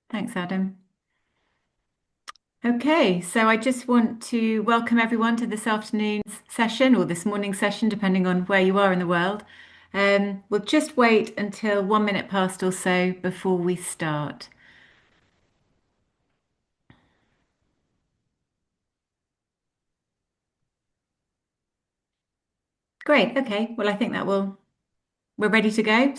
Thanks, Adam. Okay, so I just want to welcome everyone to this afternoon's session or this morning's session, depending on where you are in the world. We'll just wait until 1 minute past or so before we start. Great. Okay. Well, I think we're ready to go.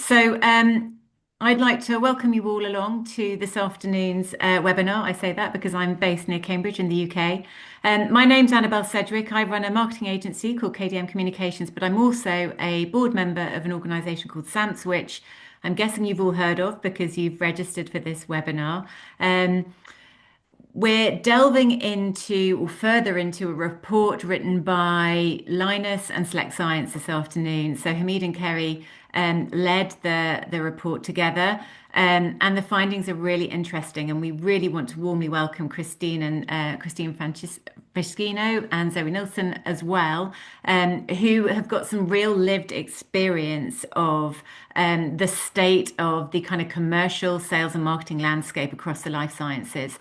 I'd like to welcome you all along to this afternoon's webinar. I say that because I'm based near Cambridge in the UK. My name's Annabel Sedgwick. I run a marketing agency called KDM Communications, but I'm also a board member of an organisation called SAMPS, which I'm guessing you've all heard of because you've registered for this webinar. We're delving into or further into a report written by Linus and SelectScience this afternoon. So Hamid and Kerry led the report together, and the findings are really interesting. And we really want to warmly welcome Kristine Friscino and Zoe Nilsson as well, who have got some real lived experience of the state of the kind of commercial sales and marketing landscape across the life sciences.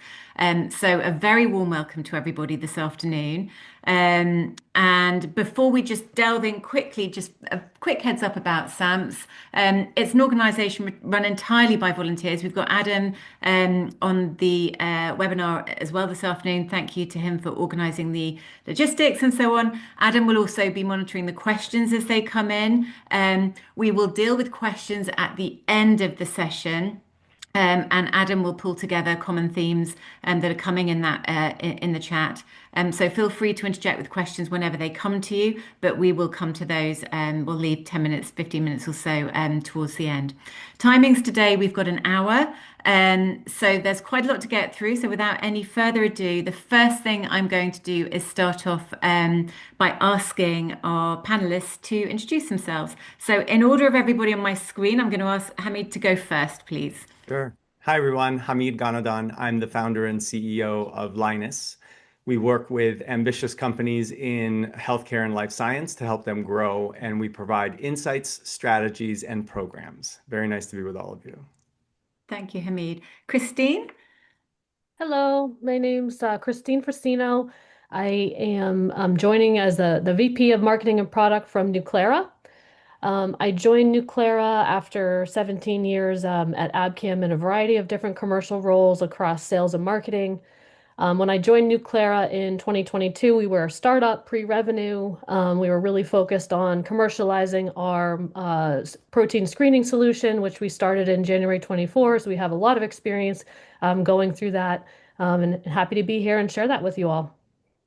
So a very warm welcome to everybody this afternoon. And before we just delve in quickly, just a quick heads up about SAMPS. It's an organisation run entirely by volunteers. We've got Adam on the webinar as well this afternoon. Thank you to him for organising the logistics and so on. Adam will also be monitoring the questions as they come in. We will deal with questions at the end of the session. And Adam will pull together common themes that are coming in in the chat. So feel free to interject with questions whenever they come to you, but we will come to those. We'll leave 10 minutes, 15 minutes or so towards the end. Timings today, we've got an hour. So there's quite a lot to get through. So without any further ado, the first thing I'm going to do is start off by asking our panelists to introduce themselves. So in order of everybody on my screen, I'm going to ask Hamid to go first, please. Sure. Hi, everyone. Hamid Ghanadan. I'm the founder and CEO of LINUS. We work with ambitious companies in healthcare and life science to help them grow, and we provide insights, strategies, and programs. Very nice to be with all of you. Thank you, Hamid. Kristine? Hello, my name's Kristine Friscino. I am joining as the VP of Marketing and Product from Nuclera. I joined Nuclera after 17 years at Abcam in a variety of different commercial roles across sales and marketing. When I joined Nuclera in 2022, we were a startup pre-revenue. We were really focused on commercializing our protein screening solution, which we started in January 24. So we have a lot of experience going through that, and happy to be here and share that with you all.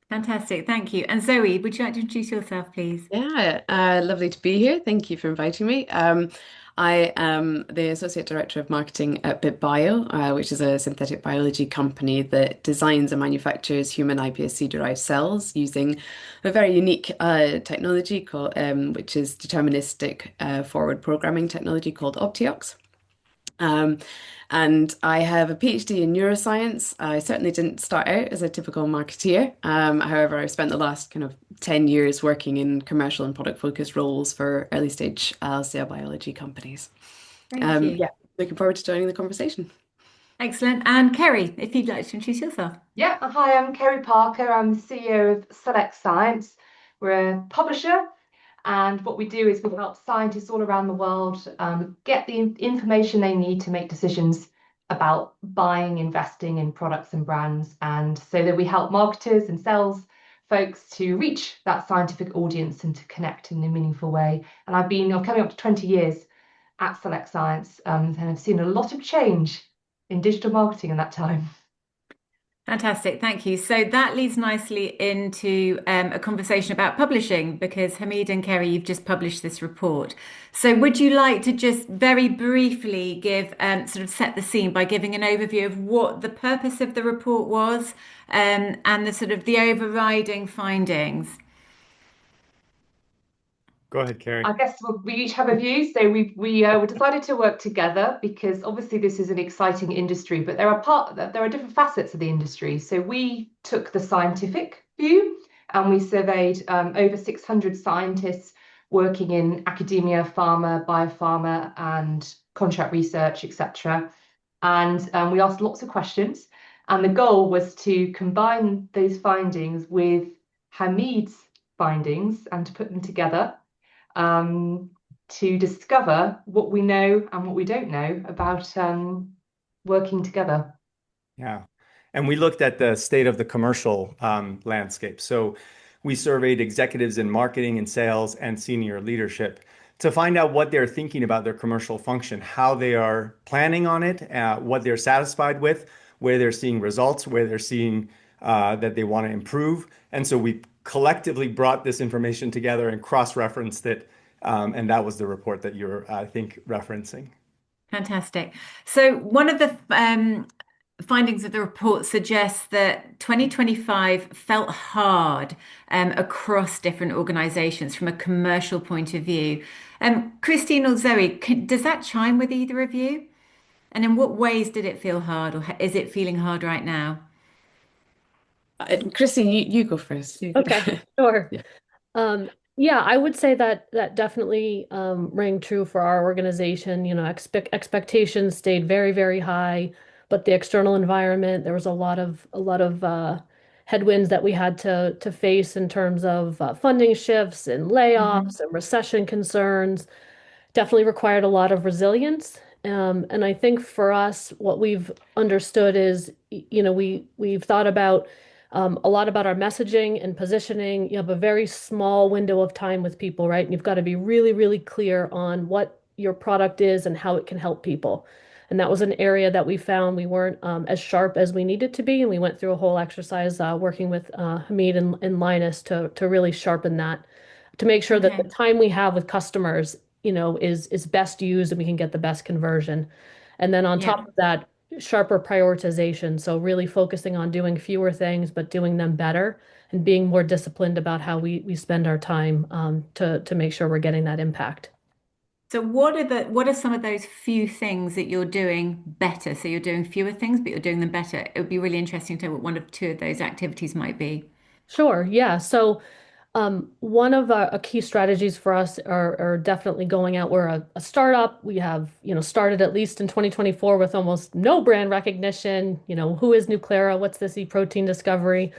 Fantastic, thank you. And Zoe, would you like to introduce yourself, please? Yeah, lovely to be here. Thank you for inviting me. I am the Associate Director of Marketing at bit.bio, which is a synthetic biology company that designs and manufactures human iPSC-derived cells using a very unique technology called, which is deterministic forward programming technology called Optiox. And I have a PhD in neuroscience. I certainly didn't start out as a typical marketeer. However, I've spent the last kind of 10 years working in commercial and product focused roles for early stage cell biology companies. Thank you. Yeah, looking forward to joining the conversation. Excellent. And Kerry, if you'd like to introduce yourself. Yeah, hi, I'm Kerry Parker. I'm the CEO of SelectScience. We're a publisher, and what we do is we help scientists all around the world get the information they need to make decisions about buying, investing in products and brands, and so that we help marketers and sales folks to reach that scientific audience and to connect in a meaningful way. And I'm coming up to 20 years at SelectScience, and I've seen a lot of change in digital marketing in that time. Fantastic, thank you. So that leads nicely into a conversation about publishing because Hamid and Kerry, you've just published this report. So would you like to just very briefly give sort of set the scene by giving an overview of what the purpose of the report was and the sort of the overriding findings? Go ahead, Kerry. I guess we each have a view, so we decided to work together because obviously this is an exciting industry, but there are different facets of the industry. So we took the scientific view and we surveyed over 600 scientists working in academia, pharma, biopharma, and contract research, etc. And we asked lots of questions. And the goal was to combine those findings with Hamid's findings and to put them together to discover what we know and what we don't know about working together. Yeah. And we looked at the state of the commercial landscape. So we surveyed executives in marketing and sales and senior leadership to find out what they're thinking about their commercial function, how they are planning on it, what they're satisfied with, where they're seeing results, where they're seeing that they want to improve. And so we collectively brought this information together and cross-referenced it. And that was the report that you're, I think, referencing. Fantastic. So one of the findings of the report suggests that 2025 felt hard across different organizations from a commercial point of view. Kristine or Zoe, does that chime with either of you? And in what ways did it feel hard, or is it feeling hard right now? Kristine, you go first. Okay, sure. Yeah. Yeah, I would say that that definitely rang true for our organization. You know, expectations stayed very, very high, but the external environment, there was a lot of headwinds that we had to face in terms of funding shifts and Hmm. layoffs and recession concerns. Definitely required a lot of resilience. And I think for us, what we've understood is, you know, we've thought about a lot about our messaging and positioning. You have a very small window of time with people, right? And you've got to be really, really clear on what your product is and how it can help people. And that was an area that we found we weren't as sharp as we needed to be. And we went through a whole exercise working with Hamid and Linus to really sharpen that, to make sure that the Okay. time we have with customers, you know, is best used and we can get the best conversion. And then on Yeah. top of that, sharper prioritization. So really focusing on doing fewer things, but doing them better and being more disciplined about how we spend our time to make sure we're getting that impact. So what are some of those few things that you're doing better? So you're doing fewer things, but you're doing them better. It would be really interesting to know what one of two of those activities might be. Sure, yeah. So one of our key strategies for us are definitely going out. We're a startup. We have, you know, started at least in 2024 with almost no brand recognition. You know, who is Nuclera? What's this e-protein discovery?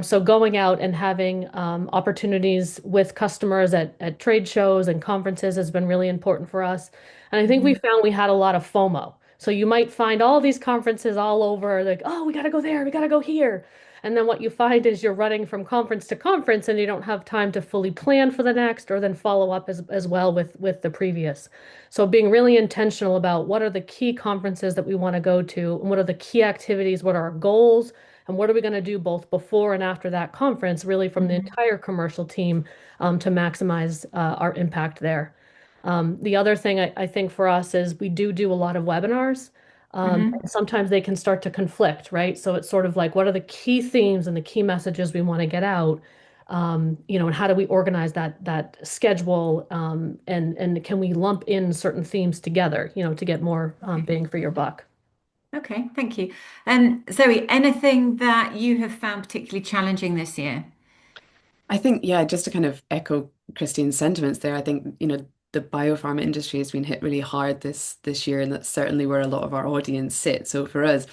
So going out and having opportunities with customers at trade shows and conferences has been really important for us. And I think we Hmm. found we had a lot of FOMO. So you might find all these conferences all over, like, oh, we got to go there, we got to go here. And then what you find is you're running from conference to conference and you don't have time to fully plan for the next or then follow up as well with the previous. So being really intentional about what are the key conferences that we want to go to and what are the key activities, what are our goals, and what are we going to do both before and after that conference, really from the Hmm. entire commercial team to maximize our impact there. The other thing I think for us is we do a lot of webinars. Hmm. And sometimes they can start to conflict, right? So it's sort of like, what are the key themes and the key messages we want to get out? You know, and how do we organize that schedule? And can we lump in certain themes together, you know, to get more bang for your buck? Okay, thank you. And Zoe, anything that you have found particularly challenging this year? I think, yeah, just to kind of echo Christine's sentiments there, I think, the biopharma industry has been hit really hard this year, and that's certainly where a lot of our audience sits. So for us,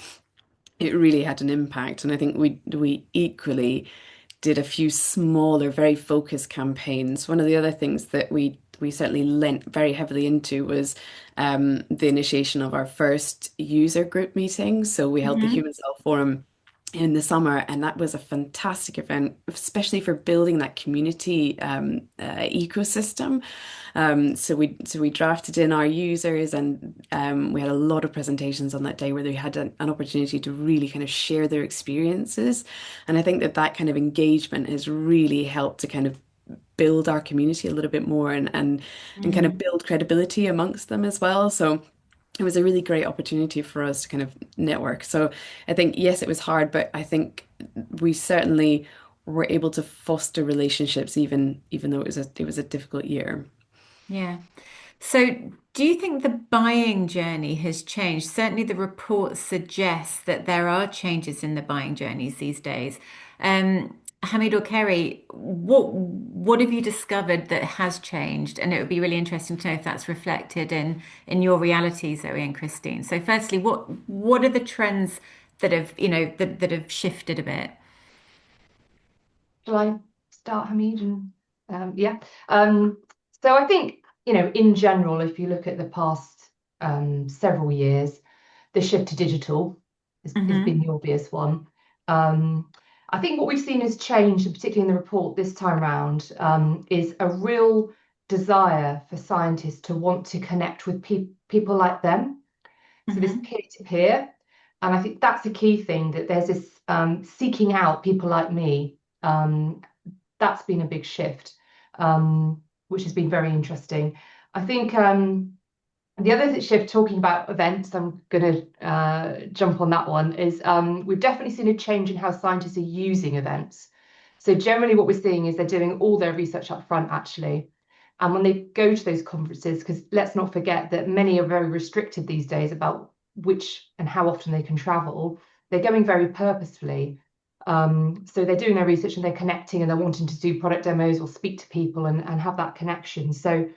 it really had an impact. And I think we equally did a few smaller, very focused campaigns. One of the other things that we certainly lent very heavily into was the initiation of our first user group meeting. So we held the Hmm. Human Cell Forum in the summer, and that was a fantastic event, especially for building that community ecosystem. So we drafted in our users, and we had a lot of presentations on that day where they had an opportunity to really kind of share their experiences. And I think that that kind of engagement has really helped to kind of build our community a little bit more and kind of Mm. build credibility amongst them as well. So it was a really great opportunity for us to kind of network. So I think, yes, it was hard, but I think we certainly were able to foster relationships even though it was a difficult year. Yeah. So, do you think the buying journey has changed? Certainly, the report suggests that there are changes in the buying journeys these days. Um, Hamid or Kerry, what have you discovered that has changed? And it would be really interesting to know if that's reflected in your reality, Zoe and Kristine. So firstly, what are the trends that have, that have shifted a bit? Shall I start, Hamid? And yeah. So I think, in general, if you look at the past several years, the shift to digital has been Hmm. the obvious one. I think what we've seen has changed, and particularly in the report this time round, is a real desire for scientists to want to connect with people like them. So this Hmm. peer-to-peer, and I think that's a key thing, that there's this seeking out people like me. That's been a big shift, which has been very interesting. I think the other shift, talking about events, I'm going to jump on that one, is we've definitely seen a change in how scientists are using events. So generally what we're seeing is they're doing all their research up front, actually. And when they go to those conferences, because let's not forget that many are very restricted these days about which and how often they can travel, they're going very purposefully. So they're doing their research and they're connecting and they're wanting to do product demos or speak to people and have that connection. So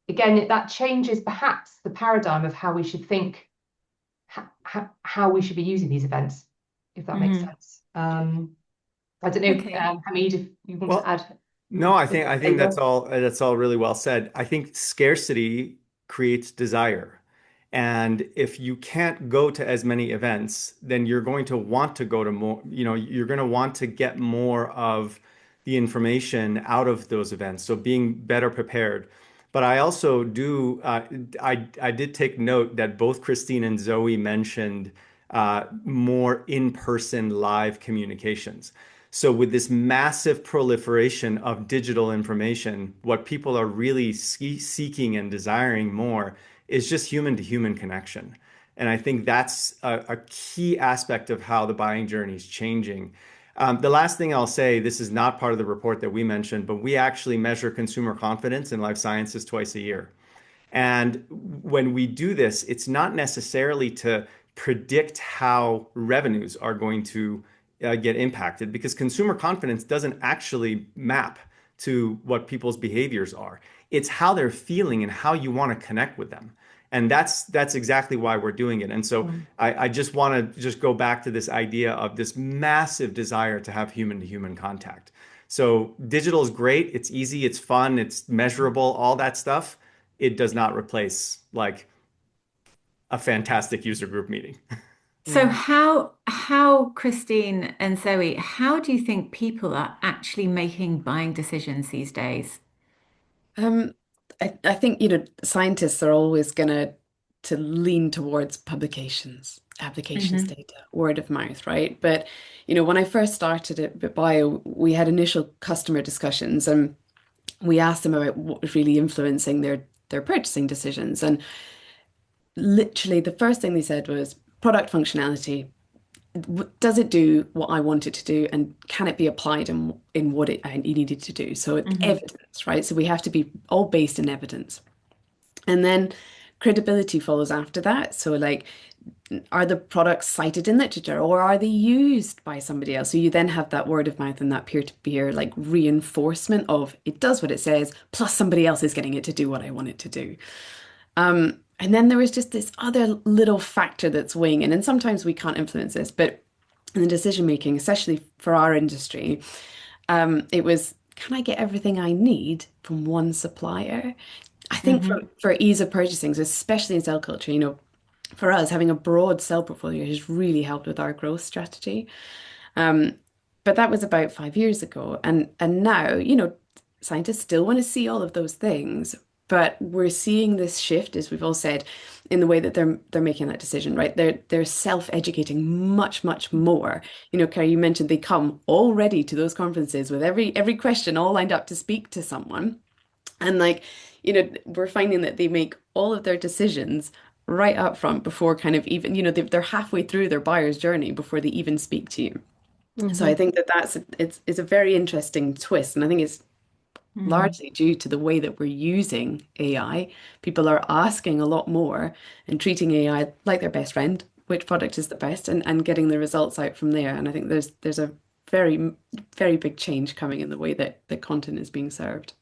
again, that changes perhaps the paradigm of how we should think, how we should be using these events, if that makes Hmm. sense. I don't know, Okay. Hamid, if you want to Well, add no, I a think I think flavor. that's all really well said. I think scarcity creates desire. And if you can't go to as many events, then you're going to want to go to more, you're going to want to get more of the information out of those events. So being better prepared. But I also do, I did take note that both Kristine and Zoe mentioned more in-person live communications. So with this massive proliferation of digital information, what people are really seeking and desiring more is just human to human connection. And I think that's a key aspect of how the buying journey is changing. The last thing I'll say, this is not part of the report that we mentioned, but we actually measure consumer confidence in life sciences twice a year. And when we do this, it's not necessarily to predict how revenues are going to get impacted because consumer confidence doesn't actually map to what people's behaviors are. It's how they're feeling and how you want to connect with them. And that's exactly why we're doing it. And so Mm. I just want to just go back to this idea of this massive desire to have human to human contact. So digital is great. It's easy. It's fun. It's measurable, all that stuff. It does not replace like a fantastic user group meeting. So Yeah. how Kristine and Zoe, how do you think people are actually making buying decisions these days? Um, I think, scientists are always gonna to lean towards publications, applications Hmm. data, word of mouth, right? But, when I first started at bit.bio, we had initial customer discussions and we asked them about what was really influencing their purchasing decisions. And literally the first thing they said was product functionality. Does it do what I want it to do, and can it be applied in what it needed to do? So it's Hmm. evidence, right? So we have to be all based in evidence. And then credibility follows after that. So like, are the products cited in literature or are they used by somebody else? So you then have that word of mouth and that peer-to-peer like reinforcement of it does what it says, plus somebody else is getting it to do what I want it to do. And then there was just this other little factor that's weighing in, and sometimes we can't influence this, but in the decision making, especially for our industry, it was, can I get everything I need from one supplier? I think Hmm. for ease of purchasing, so especially in cell culture, for us, having a broad cell portfolio has really helped with our growth strategy. Um, but that was about 5 years ago. And now, scientists still want to see all of those things, but we're seeing this shift, as we've all said, in the way that they're making that decision, right? They're self-educating much, much more. Kerry, you mentioned they come already to those conferences with every question all lined up to speak to someone. And like, we're finding that they make all of their decisions right up front before kind of even, they're halfway through their buyer's journey before they even speak to you. So I Hmm. think that it's a very interesting twist, and I think it's Hmm. largely due to the way that we're using AI. People are asking a lot more and treating AI like their best friend, which product is the best, and getting the results out from there. And I think there's a very, very big change coming in the way that the content is being served.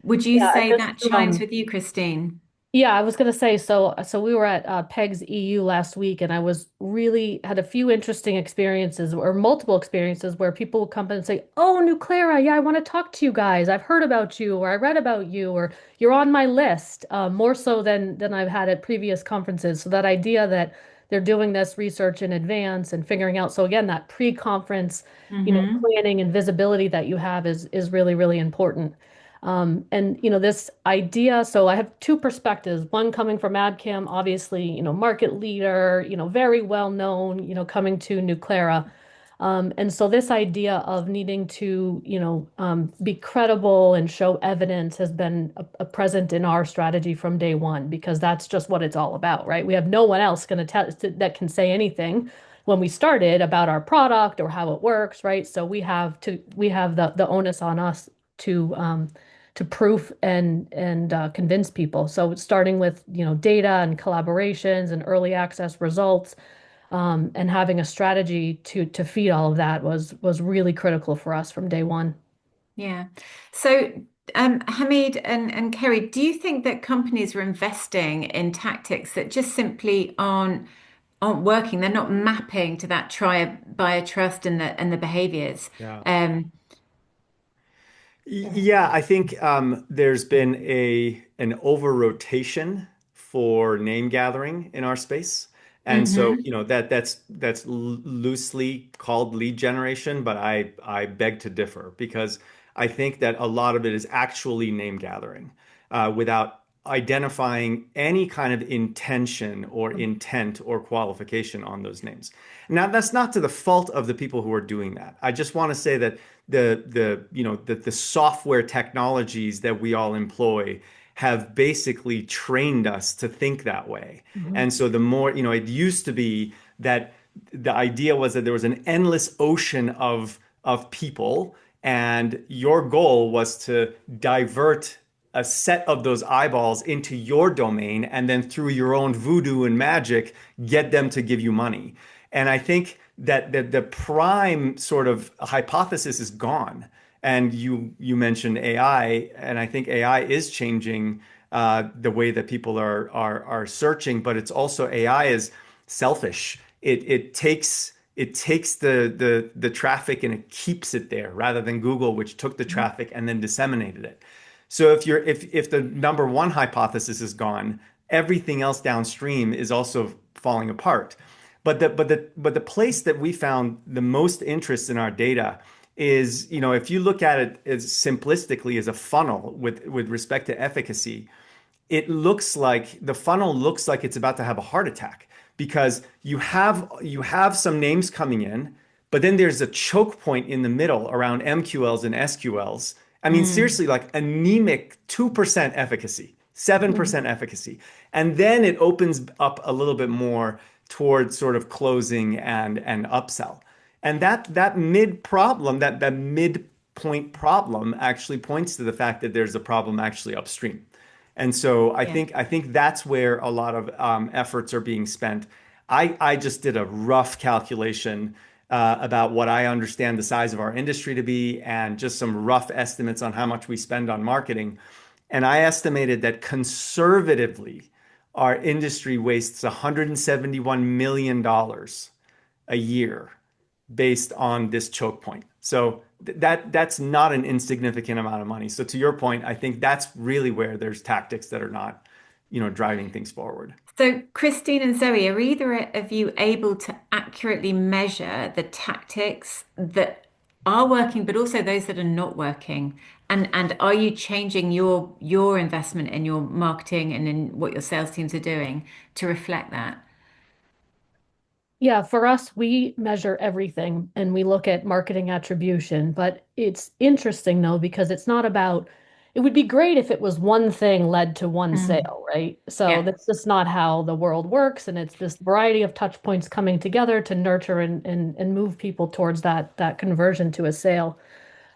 Would you Yeah, say that chimes with you, Kristine? yeah, I was gonna say, so we were at PEGS EU last week, and I was really had a few interesting experiences or multiple experiences where people would come in and say, "Oh, Nuclera, yeah, I want to talk to you guys. I've heard about you, or I read about you, or you're on my list." More so than I've had at previous conferences. So that idea that they're doing this research in advance and figuring out. So again, that pre-conference, Hmm. planning and visibility that you have is really, really important. And this idea, so I have two perspectives, one coming from AdCam, obviously, market leader, very well known, coming to Nuclera. And so this idea of needing to, be credible and show evidence has been a present in our strategy from day one, because that's just what it's all about, right? We have no one else going to tell that can say anything when we started about our product or how it works, right? So we have the onus on us to proof and convince people. So it's starting with data and collaborations and early access results, and having a strategy to feed all of that was really critical for us from day one. Yeah. So, Hamid and Kerry, do you think that companies are investing in tactics that just simply aren't working? They're not mapping to that try, buy, trust, and the behaviors. Yeah. Um, Yeah, I think there's been an over rotation for name gathering in our space. And so, mhm. that's loosely called lead generation, but I beg to differ because I think that a lot of it is actually name gathering without identifying any kind of intention or intent or qualification on those names. Now, that's not to the fault of the people who are doing that. I just want to say that the software technologies that we all employ have basically trained us to think that way. Mhm. And so the more, it used to be that the idea was that there was an endless ocean of people, and your goal was to divert a set of those eyeballs into your domain, and then through your own voodoo and magic, get them to give you money. And I think that the prime sort of hypothesis is gone. And you mentioned AI, and I think AI is changing the way that people are searching, but it's also AI is selfish. It takes the traffic and it keeps it there rather than Google, which took the traffic and then disseminated it. So if the number one hypothesis is gone, everything else downstream is also falling apart. But the place that we found the most interest in our data is, if you look at it as simplistically as a funnel with respect to efficacy, the funnel looks like it's about to have a heart attack because you have some names coming in, but then there's a choke point in the middle around MQLs and SQLs. I mean, Mm, seriously, like anemic 2% efficacy, 7% efficacy. And then it opens up a little bit more towards sort of closing and upsell. And that that midpoint problem actually points to the fact that there's a problem actually upstream. And so I yeah. think I think that's where a lot of efforts are being spent. I just did a rough calculation about what I understand the size of our industry to be and just some rough estimates on how much we spend on marketing. And I estimated that conservatively, our industry wastes $171 million a year based on this choke point. So that's not an insignificant amount of money. So to your point, I think that's really where there's tactics that are not, driving things forward. So, Kristine and Zoe, are either of you able to accurately measure the tactics that are working, but also those that are not working? And are you changing your investment in your marketing and in what your sales teams are doing to reflect that? Yeah, for us, we measure everything and we look at marketing attribution, but it's interesting though, because it's not about, it would be great if it was one thing led to one Mm, sale, right? So yeah. that's just not how the world works. And it's this variety of touch points coming together to nurture and move people towards that conversion to a sale.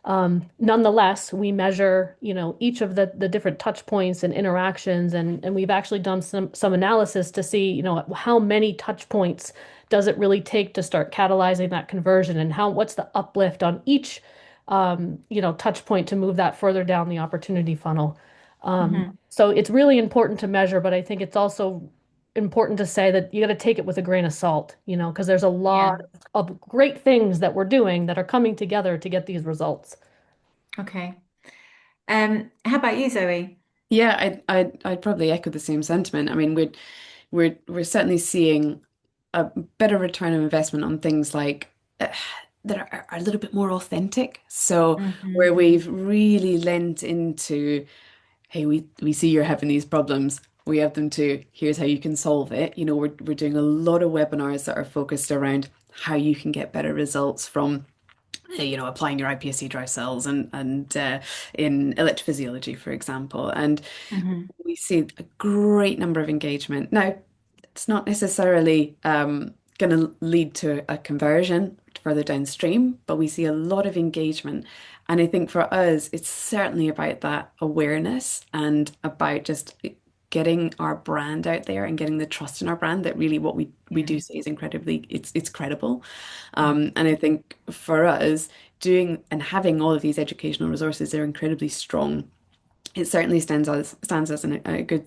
Nonetheless, we measure, each of the different touch points and interactions, and we've actually done some analysis to see, how many touch points does it really take to start catalyzing that conversion, and what's the uplift on each, touch point to move that further down the opportunity funnel. So it's really important to measure, but I think it's also important to say that you got to take it with a grain of salt, because there's a Yeah. lot of great things that we're doing that are coming together to get these results. Okay. How about you, Zoe? Yeah, I'd probably echo the same sentiment. I mean, we're certainly seeing a better return on investment on things like that are a little bit more authentic. So where we've really lent into, hey, we see you're having these problems. We have them too. Here's how you can solve it. We're doing a lot of webinars that are focused around how you can get better results from applying your iPSC drive cells and in electrophysiology, for example. And we see a great number of engagement. Now, it's not necessarily going to lead to a conversion further downstream, but we see a lot of engagement. And I think for us, it's certainly about that awareness and about just getting our brand out there and getting the trust in our brand that really what we do say is incredibly, it's credible. And I think for us, doing and having all of these educational resources, they're incredibly strong. It certainly stands as a good,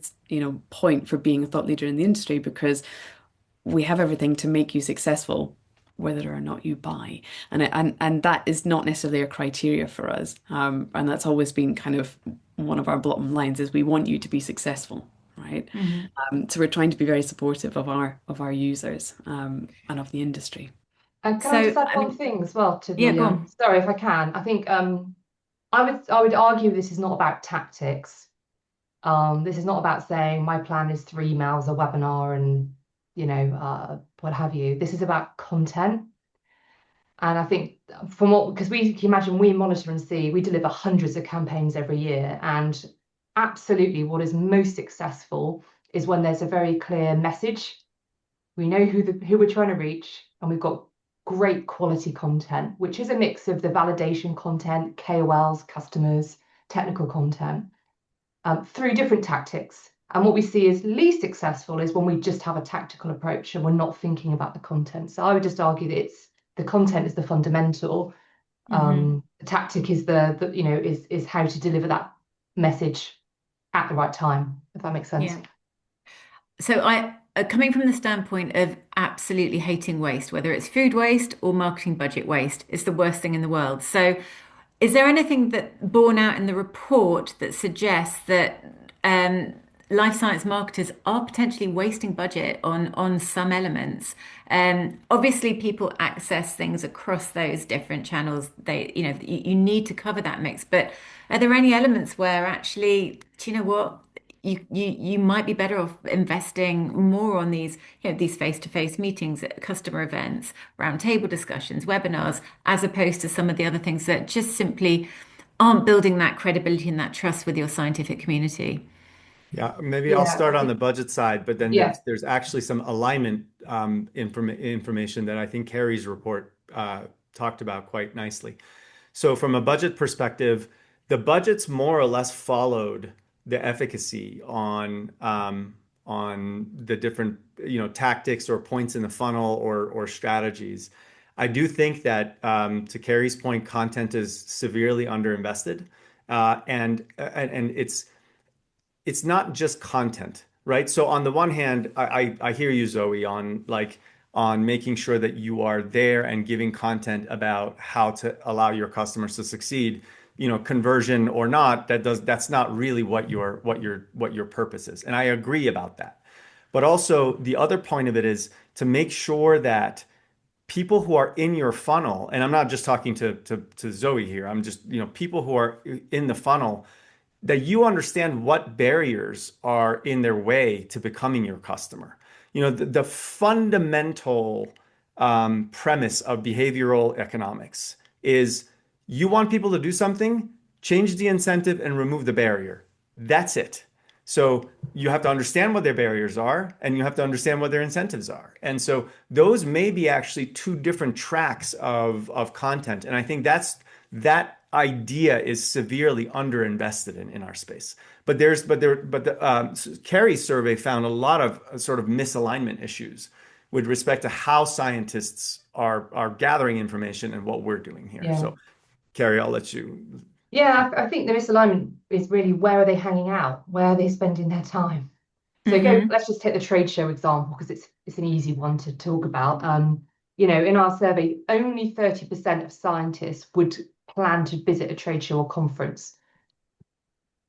point for being a thought leader in the industry, because we have everything to make you successful, whether or not you buy. And that is not necessarily a criteria for us. And that's always been kind of one of our bottom lines, is we want you to be successful, right? So we're trying to be very supportive of our users and of the industry. And can I just add one thing as well to the sorry if I can. I think I would argue this is not about tactics. This is not about saying my plan is 3 emails, a webinar, and what have you. This is about content. And I think because we can imagine, we monitor and see, we deliver hundreds of campaigns every year, and absolutely what is most successful is when there's a very clear message. We know who we're trying to reach, and we've got great quality content, which is a mix of the validation content, KOLs, customers, technical content, through different tactics. And what we see is least successful is when we just have a tactical approach and we're not thinking about the content. So I would just argue that the content is the fundamental. The tactic is is how to deliver that message at the right time, if that makes sense. Yeah. So coming from the standpoint of absolutely hating waste, whether it's food waste or marketing budget waste, it's the worst thing in the world. So is there anything that borne out in the report that suggests that life science marketers are potentially wasting budget on some elements? Obviously, people access things across those different channels. You need to cover that mix. But are there any elements where actually, do you know what? You might be better off investing more on these face-to-face meetings, customer events, roundtable discussions, webinars, as opposed to some of the other things that just simply aren't building that credibility and that trust with your scientific community. Yeah, maybe I'll start on the budget side, but then there's actually some alignment information that I think Kerry's report talked about quite nicely. So from a budget perspective, the budgets more or less followed the efficacy on the different tactics or points in the funnel or strategies. I do think that to Kerry's point, content is severely underinvested, and it's not just content, right? So on the one hand, I hear you, Zoe, on making sure that you are there and giving content about how to allow your customers to succeed. Conversion or not, that's not really what your purpose is. And I agree about that. But also the other point of it is to make sure that people who are in your funnel, and I'm not just talking to Zoe here, I'm just, people who are in the funnel, that you understand what barriers are in their way to becoming your customer. The fundamental premise of behavioral economics is you want people to do something, change the incentive and remove the barrier. That's it. So you have to understand what their barriers are, and you have to understand what their incentives are. And so those may be actually two different tracks of content. And I think that idea is severely underinvested in our space. Kerry's survey found a lot of sort of misalignment issues with respect to how scientists are gathering information and what we're doing here. Yeah. So, Kerry, I'll let you. Yeah, I think the misalignment is really, where are they hanging out? Where are they spending their time? So let's just take the trade show example, because it's an easy one to talk about. In our survey, only 30% of scientists would plan to visit a trade show or conference.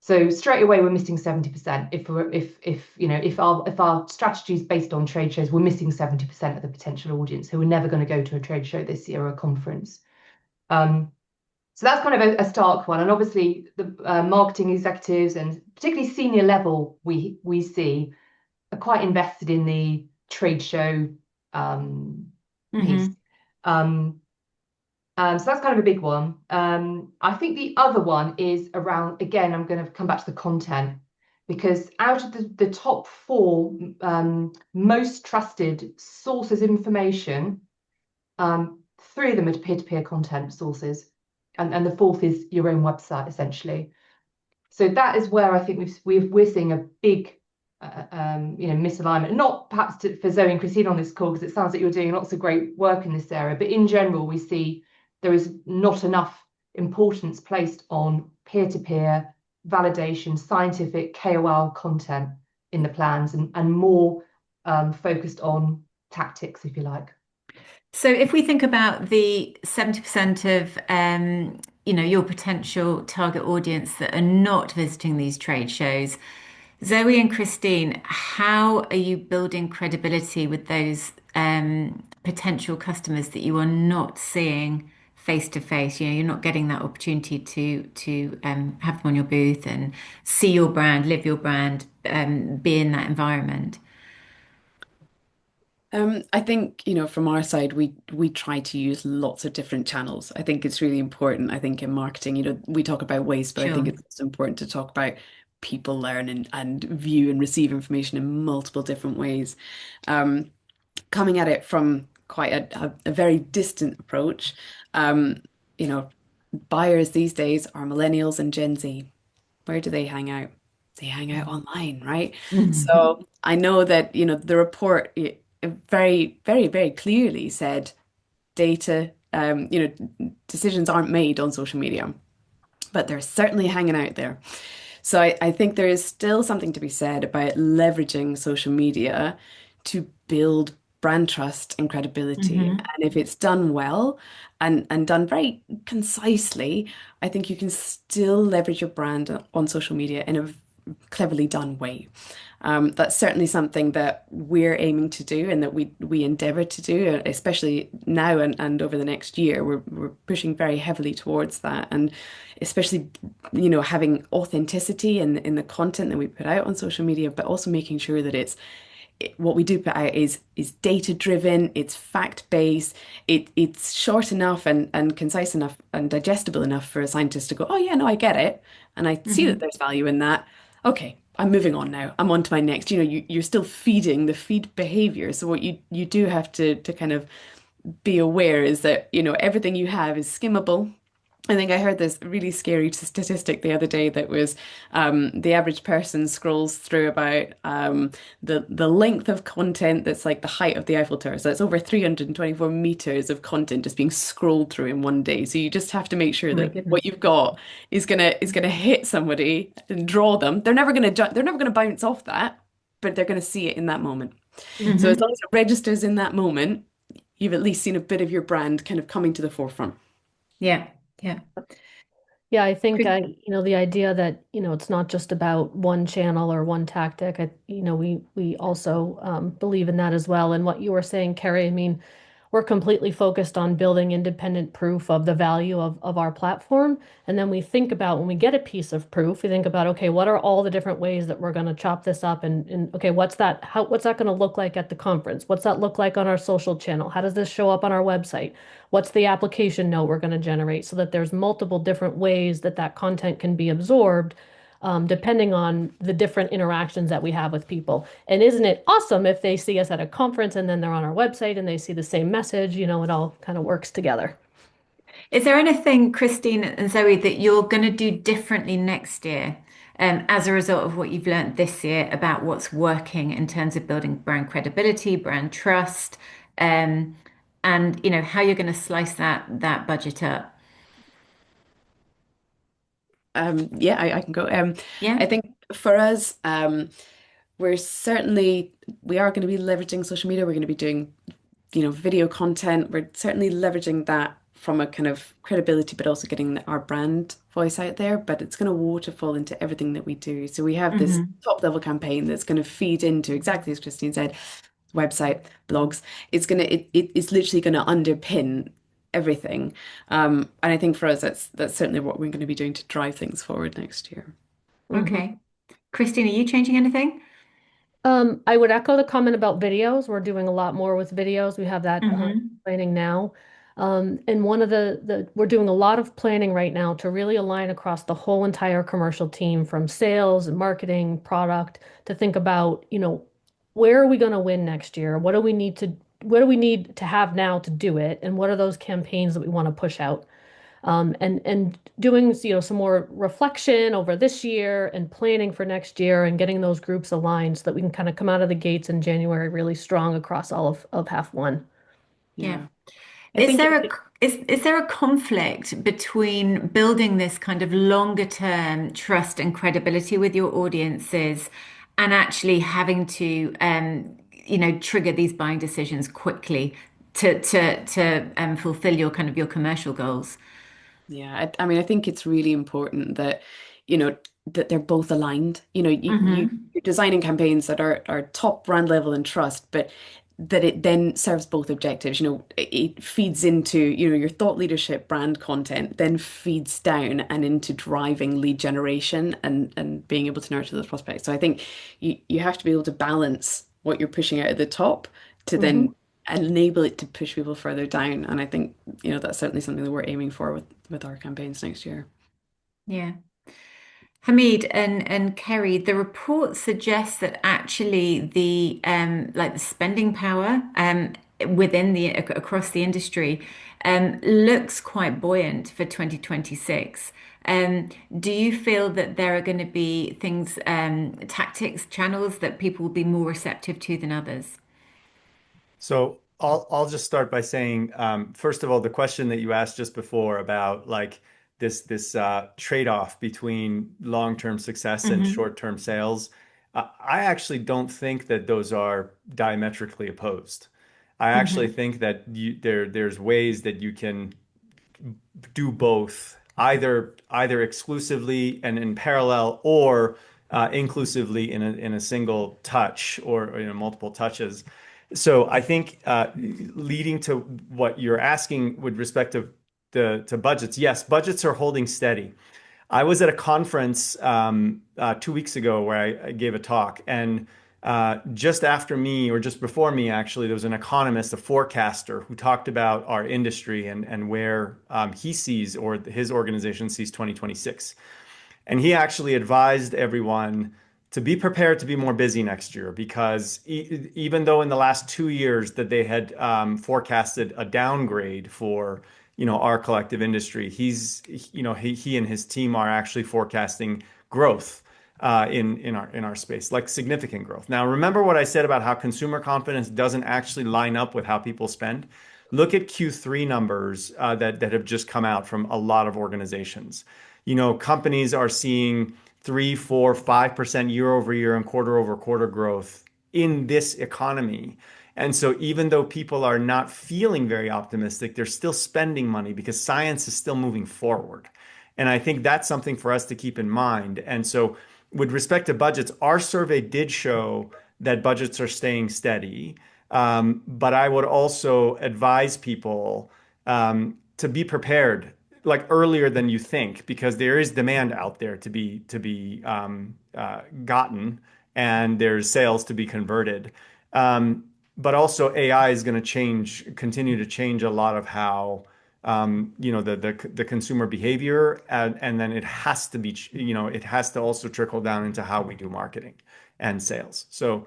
So straight away, we're missing 70%. If our strategy is based on trade shows, we're missing 70% of the potential audience who are never going to go to a trade show this year or a conference. So that's kind of a stark one. And obviously the marketing executives and particularly senior level we see are quite invested in the trade show piece. So that's kind of a big one. I think the other one is around, again, I'm going to come back to the content, because out of the top four most trusted sources of information, three of them are peer-to-peer content sources. And the fourth is your own website, essentially. So that is where I think we're seeing a big, misalignment. Not perhaps for Zoe and Kristine on this call, because it sounds like you're doing lots of great work in this area. But in general, we see there is not enough importance placed on peer-to-peer validation, scientific KOL content in the plans, and more focused on tactics, if you like. So if we think about the 70% of your potential target audience that are not visiting these trade shows, Zoe and Kristine, how are you building credibility with those potential customers that you are not seeing face to face? You're not getting that opportunity to have them on your booth and see your brand, live your brand, be in that environment. I think, from our side, we try to use lots of different channels. I think it's really important. I think in marketing, we talk about waste, but I think it's also important to talk about people learn and view and receive information in multiple different ways. Coming at it from quite a very distant approach, buyers these days are millennials and Gen Z. Where do they hang out? They hang out online, right? So I know that, the report very, very, very clearly said data, decisions aren't made on social media, but they're certainly hanging out there. So I think there is still something to be said about leveraging social media to build brand trust and credibility. And if it's done well and done very concisely, I think you can still leverage your brand on social media in a cleverly done way. That's certainly something that we're aiming to do and that we endeavor to do, especially now and over the next year. We're pushing very heavily towards that, and especially having authenticity in the content that we put out on social media, but also making sure that what we do put out is data driven, it's fact based, it's short enough and concise enough and digestible enough for a scientist to go, oh yeah, no, I get it, and I see that there's value in that. Okay, I'm moving on now. I'm on to my next. You're still feeding the feed behavior. So what you do have to kind of be aware is that, everything you have is skimmable. I think I heard this really scary statistic the other day that was the average person scrolls through about the length of content that's like the height of the Eiffel Tower. So it's over 324 meters of content just being scrolled through in one day. So you just have to make sure that what you've got is gonna hit somebody and draw them. They're never gonna bounce off that, but they're gonna see it in that moment. So as long as it registers in that moment, you've at least seen a bit of your brand kind of coming to the forefront. Yeah. Yeah. Yeah, I think the idea that it's not just about one channel or one tactic. We also believe in that as well. And what you were saying, Kerry, I mean, we're completely focused on building independent proof of the value of our platform. And then we think about, when we get a piece of proof, we think about, okay, what are all the different ways that we're going to chop this up, and okay, what's that going to look like at the conference? What's that look like on our social channel? How does this show up on our website? What's the application note we're going to generate, so that there's multiple different ways that content can be absorbed, depending on the different interactions that we have with people. And isn't it awesome if they see us at a conference and then they're on our website and they see the same message, it all kind of works together. Is there anything, Kristine and Zoe, that you're going to do differently next year, as a result of what you've learned this year about what's working in terms of building brand credibility, brand trust, um, and how you're going to slice that budget up? Yeah, I can go. I Yeah. think for us, we're certainly we are going to be leveraging social media. We're going to be doing, video content. We're certainly leveraging that from a kind of credibility, but also getting our brand voice out there. But it's going to waterfall into everything that we do. So we have this Hmm. top level campaign that's going to feed into exactly as Kristine said, website, blogs. It's literally going to underpin everything. And I think for us, that's certainly what we're going to be doing to drive things forward next year. Hmm. Okay. Kristine, are you changing anything? I would echo the comment about videos. We're doing a lot more with videos. We have that Hmm. planning now. And one of we're doing a lot of planning right now to really align across the whole entire commercial team from sales and marketing, product to think about, where are we going to win next year? What do we need to have now to do it? And what are those campaigns that we want to push out? And doing some more reflection over this year and planning for next year and getting those groups aligned so that we can kind of come out of the gates in January really strong across all of half one. Yeah. Yeah. I Is think there is there a conflict between building this kind of longer term trust and credibility with your audiences and actually having to trigger these buying decisions quickly to fulfill your kind of your commercial goals? Yeah, I mean, I think it's really important that, you know, that they're both aligned. Hmm. You're designing campaigns that are top brand level and trust, but that it then serves both objectives. It feeds into, your thought leadership brand content, then feeds down and into driving lead generation and being able to nurture those prospects. So I think you have to be able to balance what you're pushing out at the top to Hmm. then enable it to push people further down. And I think, that's certainly something that we're aiming for with our campaigns next year. Yeah. Hamid and Kerry, the report suggests that actually the like the spending power within the across the industry looks quite buoyant for 2026. Do you feel that there are going to be things, tactics, channels that people will be more receptive to than others? So I'll just start by saying, first of all, the question that you asked just before about like this trade-off between long-term success and Hmm. short-term sales, I actually don't think that those are diametrically opposed. I actually Hmm. think that there's ways that you can do both, either exclusively and in parallel, or inclusively in a single touch or multiple touches. So I think leading to what you're asking with respect to to budgets, yes, budgets are holding steady. I was at a conference 2 weeks ago where I gave a talk, and just after me, or just before me, actually, there was an economist, a forecaster, who talked about our industry and where he sees, or his organization sees, 2026. And he actually advised everyone to be prepared to be more busy next year because even though in the last 2 years that they had forecasted a downgrade for our collective industry, he and his team are actually forecasting growth in our space, like significant growth. Now, remember what I said about how consumer confidence doesn't actually line up with how people spend. Look at Q3 numbers that have just come out from a lot of organizations. Companies are seeing 3, 4, 5% year over year and quarter over quarter growth in this economy. And so even though people are not feeling very optimistic, they're still spending money because science is still moving forward. And I think that's something for us to keep in mind. And so with respect to budgets, our survey did show that budgets are staying steady. But I would also advise people to be prepared like earlier than you think, because there is demand out there to be gotten, and there's sales to be converted. But also AI is going to continue to change a lot of how the consumer behavior, and then it has to be, it has to also trickle down into how we do marketing and sales. So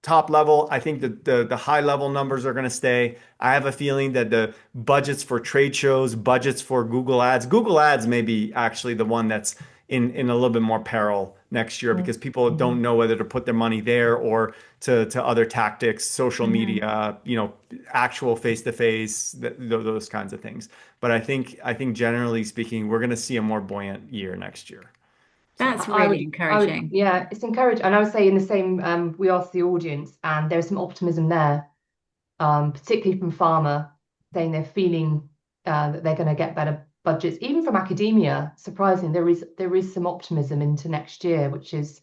top level. I think the high level numbers are going to stay. I have a feeling that the budgets for trade shows, budgets for Google Ads may be actually the one that's in a little bit more peril next year because people don't know whether to put their money there or to other tactics, social media, actual face to face, those kinds of things. But I think generally speaking, we're going to see a more buoyant year next year. So. That's really encouraging. Yeah, it's encouraging. And I would say in the same, we asked the audience, and there's some optimism there, particularly from pharma, saying they're feeling that they're going to get better budgets. Even from academia, surprisingly, there is some optimism into next year, which is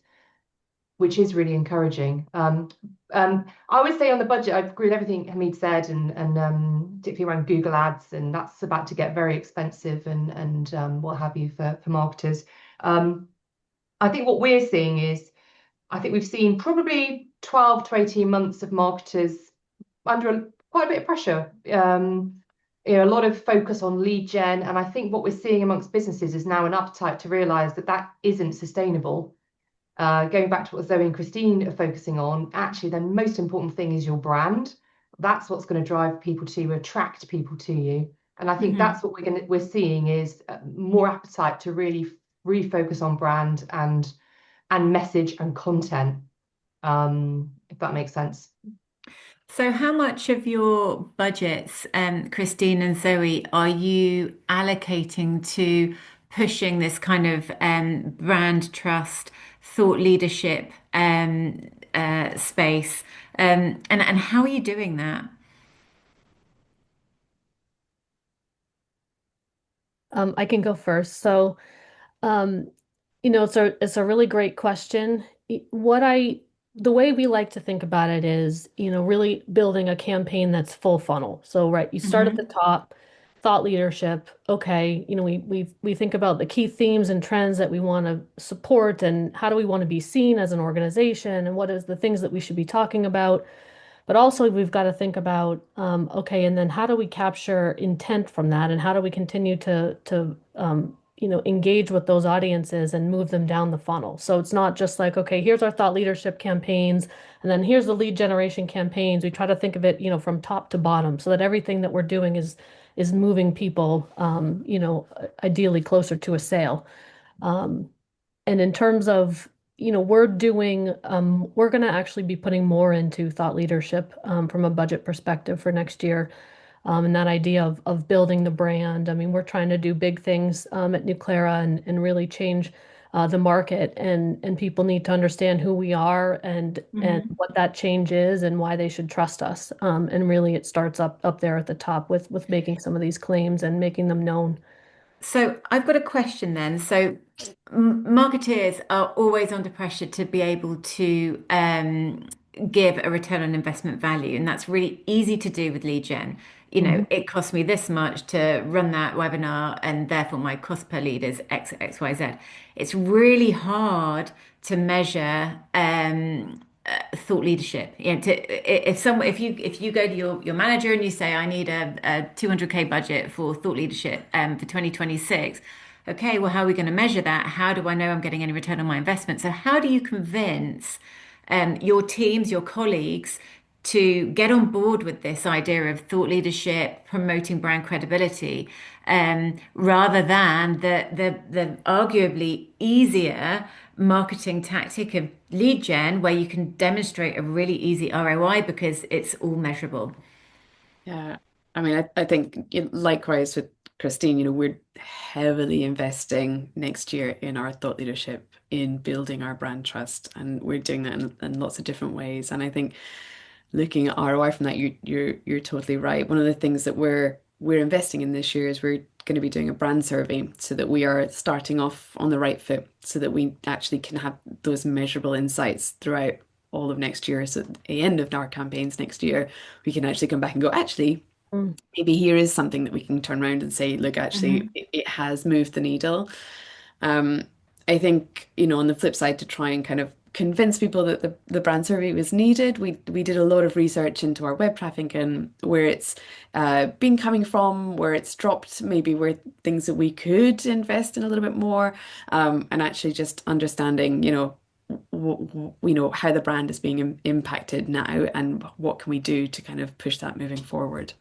really encouraging. I would say on the budget, I agree with everything Hamid said, and particularly around Google Ads, and that's about to get very expensive and what have you for marketers. I think what we're seeing is, I think we've seen probably 12 to 18 months of marketers under quite a bit of pressure. A lot of focus on lead gen, and I think what we're seeing amongst businesses is now an appetite to realise that isn't sustainable. Going back to what Zoe and Kristine are focusing on, actually, the most important thing is your brand. That's what's going to drive people to attract people to you. And I think that's what we're seeing is more appetite to really refocus on brand and message and content, if that makes sense. So, how much of your budgets, Kristine and Zoe, are you allocating to pushing this kind of brand trust, thought leadership space? And how are you doing that? I can go first. So, um, it's a really great question. The way we like to think about it is, really building a campaign that's full funnel. So, right, you start at the top, thought leadership. Okay, we think about the key themes and trends that we want to support, and how do we want to be seen as an organization, and what is the things that we should be talking about. But also, we've got to think about, okay, and then how do we capture intent from that, and how do we continue to engage with those audiences and move them down the funnel. So it's not just like, okay, here's our thought leadership campaigns, and then here's the lead generation campaigns. We try to think of it, from top to bottom, so that everything that we're doing is moving people, ideally closer to a sale. And in terms of, we're going to actually be putting more into thought leadership from a budget perspective for next year. And that idea of building the brand. I mean, we're trying to do big things at Nuclera and really change the market. And people need to understand who we are and what that change is and why they should trust us. And really, it starts up there at the top with making some of these claims and making them known. So I've got a question then. So marketeers are always under pressure to be able to give a return on investment value, and that's really easy to do with lead gen. It costs me this much to run that webinar, and therefore my cost per lead is X, Y, Z. It's really hard to measure thought leadership. If you go to your manager and you say, I need a 200K budget for thought leadership for 2026. Okay, well, how are we going to measure that? How do I know I'm getting any return on my investment? So how do you convince your teams, your colleagues, to get on board with this idea of thought leadership, promoting brand credibility, rather than the arguably easier marketing tactic of lead gen, where you can demonstrate a really easy ROI because it's all measurable? Yeah, I mean, I think likewise with Kristine, we're heavily investing next year in our thought leadership, in building our brand trust, and we're doing that in lots of different ways. And I think looking at ROI from that, you're totally right. One of the things that we're investing in this year is we're going to be doing a brand survey so that we are starting off on the right foot, so that we actually can have those measurable insights throughout all of next year. So at the end of our campaigns next year, we can actually come back and go, actually, maybe here is something that we can turn around and say, look, actually, it has moved the needle. I think, on the flip side, to try and kind of convince people that the brand survey was needed, we did a lot of research into our web traffic and where it's been coming from, where it's dropped, maybe where things that we could invest in a little bit more, and actually just understanding, how the brand is being impacted now, and what can we do to kind of push that moving forward.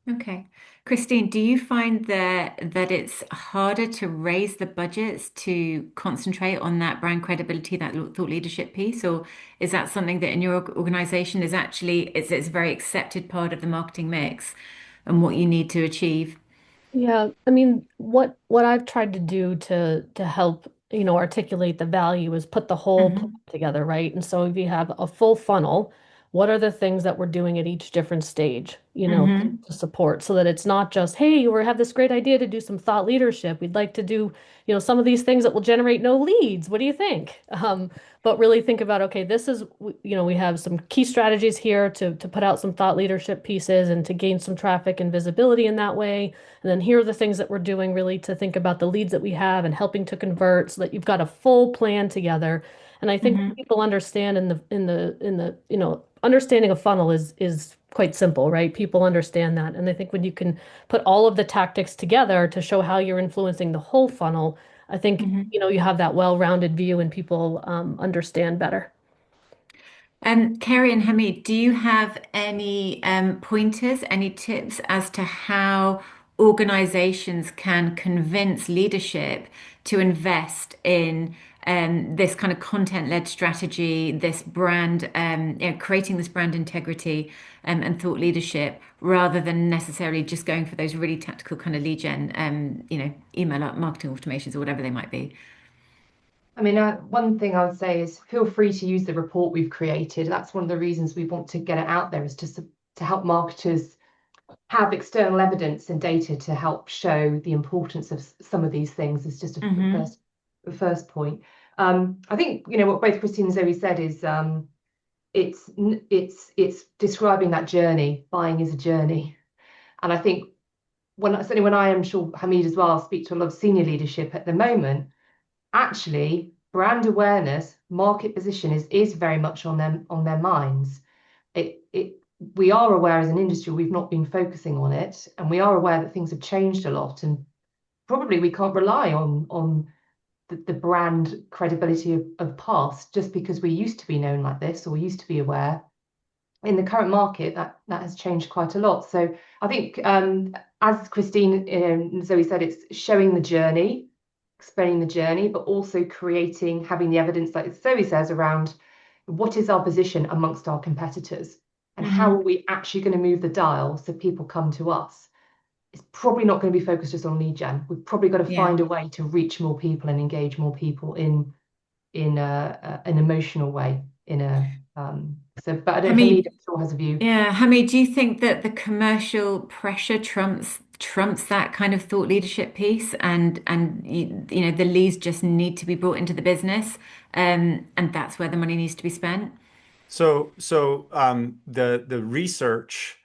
Okay. Kristine, do you find that it's harder to raise the budgets to concentrate on that brand credibility, that thought leadership piece, or is that something that in your organization is actually it's a very accepted part of the marketing mix and what you need to achieve? Yeah, I mean, what I've tried to do to help, articulate the value is put the whole plan Hmm. together, right? And so if you have a full funnel, what are the things that we're doing at each different stage, Hmm. to support so that it's not just, hey, we have this great idea to do some thought leadership. We'd like to do, some of these things that will generate no leads. What do you think? But really think about, okay, this is, we have some key strategies here to put out some thought leadership pieces and to gain some traffic and visibility in that way. And then here are the things that we're doing really to think about the leads that we have and helping to convert so that you've got a full plan together. And I think Hmm. people understand understanding a funnel is quite simple, right? People understand that. And I think when you can put all of the tactics together to show how you're influencing the whole funnel, I think, Hmm. you have that well-rounded view and people understand better. And Kerry and Hamid, do you have any pointers, any tips as to how organizations can convince leadership to invest in this kind of content-led strategy, this brand, creating this brand integrity and thought leadership, rather than necessarily just going for those really tactical kind of lead gen, email marketing automations or whatever they might be? I mean, one thing I would say is feel free to use the report we've created. That's one of the reasons we want to get it out there, is to help marketers have external evidence and data to help show the importance of some of these things. Is just Hmm. the first point. I think what both Kristine and Zoe said is it's describing that journey. Buying is a journey, and I think certainly when I am sure Hamid as well, speak to a lot of senior leadership at the moment. Actually, brand awareness, market position is very much on their minds. It we are aware as an industry we've not been focusing on it, and we are aware that things have changed a lot, and probably we can't rely on the brand credibility of past just because we used to be known like this or we used to be aware. In the current market, that has changed quite a lot. So I think, as Kristine and Zoe said, it's showing the journey, explaining the journey, but also having the evidence, like Zoe says, around what is our position amongst our competitors and how are Hmm. we actually going to move the dial so people come to us. It's probably not going to be focused just on lead gen. We've probably got to Yeah. find a way to reach more people and engage more people in an emotional way. But I don't. Hamid, Hamid, I'm sure, has a view. yeah, Hamid, do you think that the commercial pressure trumps that kind of thought leadership piece, and the leads just need to be brought into the business, and that's where the money needs to be spent? The research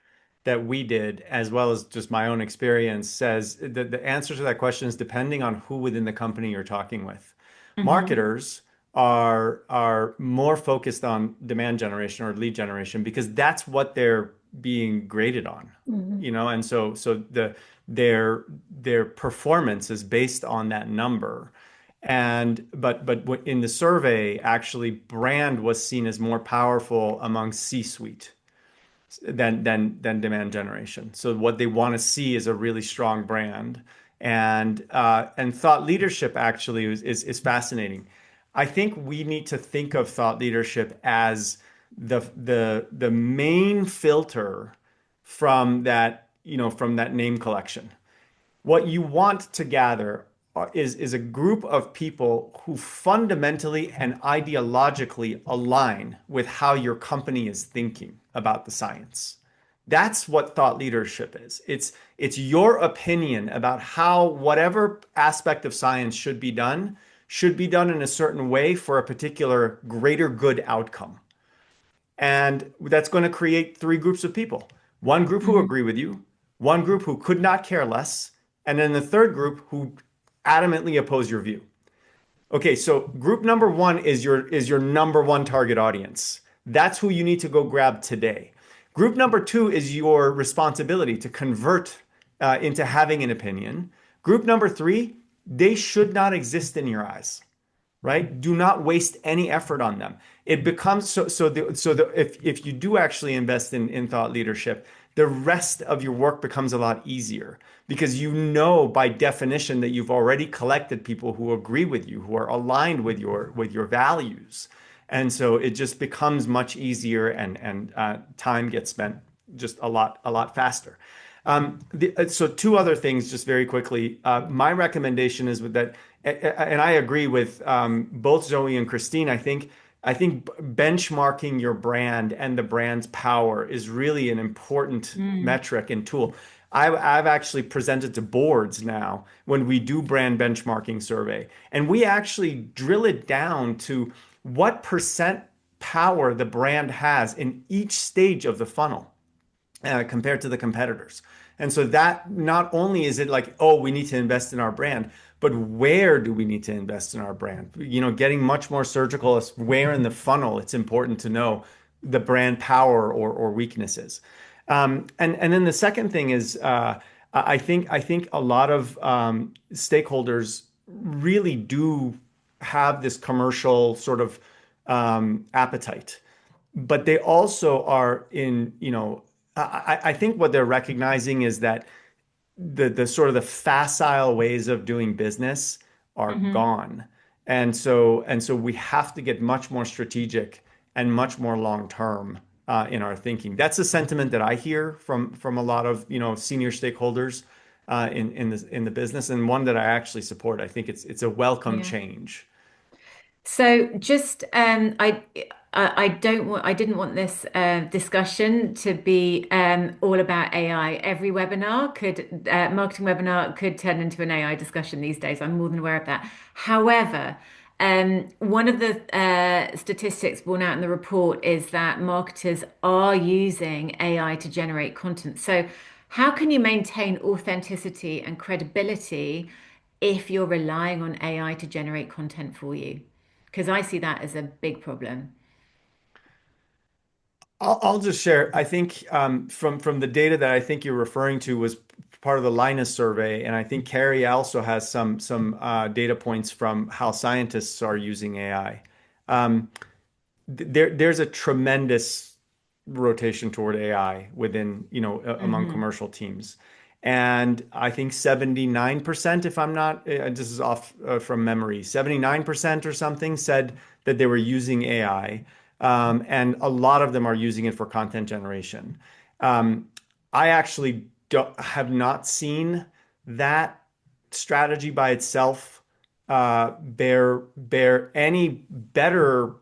that we did, as well as just my own experience, says that the answer to that question is depending on who within the company you're talking with. Hmm. Marketers are more focused on demand generation or lead generation because that's what they're being graded on, Mhm. and their performance is based on that number. But in the survey, actually, brand was seen as more powerful among C-suite than demand generation. So what they want to see is a really strong brand, and thought leadership actually is fascinating. I think we need to think of thought leadership as the main filter from that name collection. What you want to gather is a group of people who fundamentally and ideologically align with how your company is thinking about the science. That's what thought leadership is. It's your opinion about how whatever aspect of science should be done in a certain way for a particular greater good outcome. And that's going to create three groups of people. One group who Hmm. agree with you, one group who could not care less, and then the third group who adamantly oppose your view. Okay, so group number one is your number one target audience. That's who you need to go grab today. Group number two is your responsibility to convert into having an opinion. Group number three, they should not exist in your eyes. right? Do not waste any effort on them. It becomes if you do actually invest in thought leadership, the rest of your work becomes a lot easier because you know by definition that you've already collected people who agree with you, who are aligned with your values. And so it just becomes much easier and time gets spent just a lot faster. So two other things just very quickly. My recommendation is with that, and I agree with both Zoe and Kristine. I think benchmarking your brand and the brand's power is really an important Mm. metric and tool. I've actually presented to boards now when we do brand benchmarking survey, and we actually drill it down to what percent power the brand has in each stage of the funnel compared to the competitors. And so that not only is it like, oh, we need to invest in our brand, but where do we need to invest in our brand? Getting much more surgical as where in the funnel it's important to know the brand power or weaknesses. And then the second thing is, I think a lot of stakeholders really do have this commercial sort of appetite, but they also are I think what they're recognizing is that the sort of the facile ways of doing business are Hmm. gone. And so we have to get much more strategic and much more long term in our thinking. That's a sentiment that I hear from a lot of senior stakeholders in the business, and one that I actually support. I think it's a welcome Yeah. change. So just I didn't want this discussion to be all about AI. Every webinar could marketing webinar could turn into an AI discussion these days. I'm more than aware of that. However, one of the statistics borne out in the report is that marketers are using AI to generate content. So how can you maintain authenticity and credibility if you're relying on AI to generate content for you? Because I see that as a big problem. I'll just share. I think from the data that I think you're referring to was part of the Linus survey, and I think Kerry also has some data points from how scientists are using AI. Um, there's a tremendous rotation toward AI within, among Hmm. commercial teams. And I think 79%, if I'm not, this is off from memory, 79% or something said that they were using AI. And a lot of them are using it for content generation. Um, I actually have not seen that strategy by itself bear any better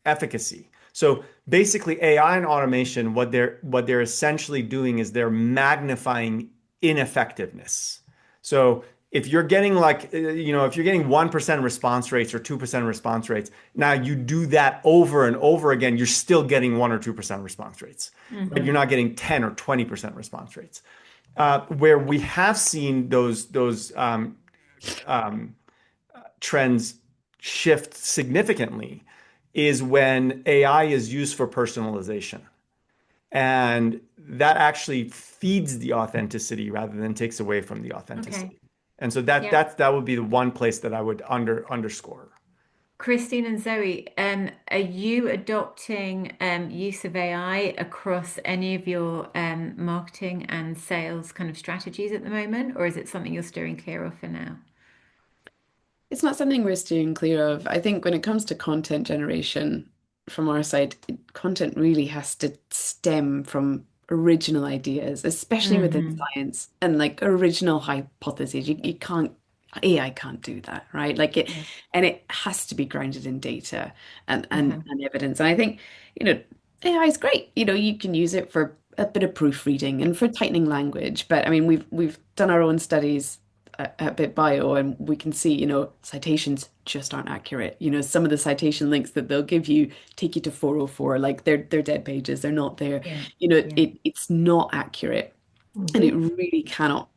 efficacy. So basically, AI and automation, what they're essentially doing is they're magnifying ineffectiveness. So if you're getting if you're getting 1% response rates or 2% response rates, now you do that over and over again, you're still getting 1 or 2% response rates, but you're Hmm. not getting 10 or 20% response rates. Where we have seen those trends shift significantly is when AI is used for personalization. And that actually feeds the authenticity rather than takes away from the Okay. authenticity. And so that Yeah. that that would be the one place that I would underscore. Christine and Zoe, are you adopting use of AI across any of your marketing and sales kind of strategies at the moment, or is it something you're steering clear of for now? It's not something we're steering clear of. I think when it comes to content generation from our side, content really has to stem from original ideas, especially within Hmm. science and like original hypotheses. You can't, AI can't do that, right? Like it, Yeah. and it has to be grounded in data and, and, Uh-huh. and evidence. And I think, AI is great. You can use it for a bit of proofreading and for tightening language. But I mean, we've done our own studies at bit.bio, and we can see, citations just aren't accurate. Some of the citation links that they'll give you take you to 404, like they're dead pages, they're not there. Yeah. Yeah. It's not accurate, and it Mhm. really cannot,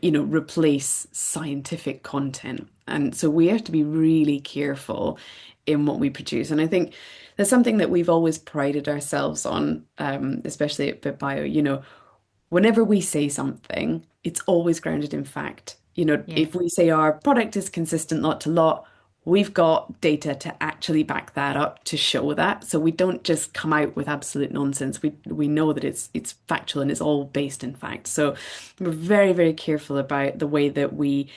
replace scientific content. And so we have to be really careful in what we produce. And I think that's something that we've always prided ourselves on, especially at bit.bio. Whenever we say something, it's always grounded in fact. Yeah. If we say our product is consistent lot to lot, we've got data to actually back that up to show that. So we don't just come out with absolute nonsense. We know that it's factual and it's all based in fact. So we're very, very careful about the way that we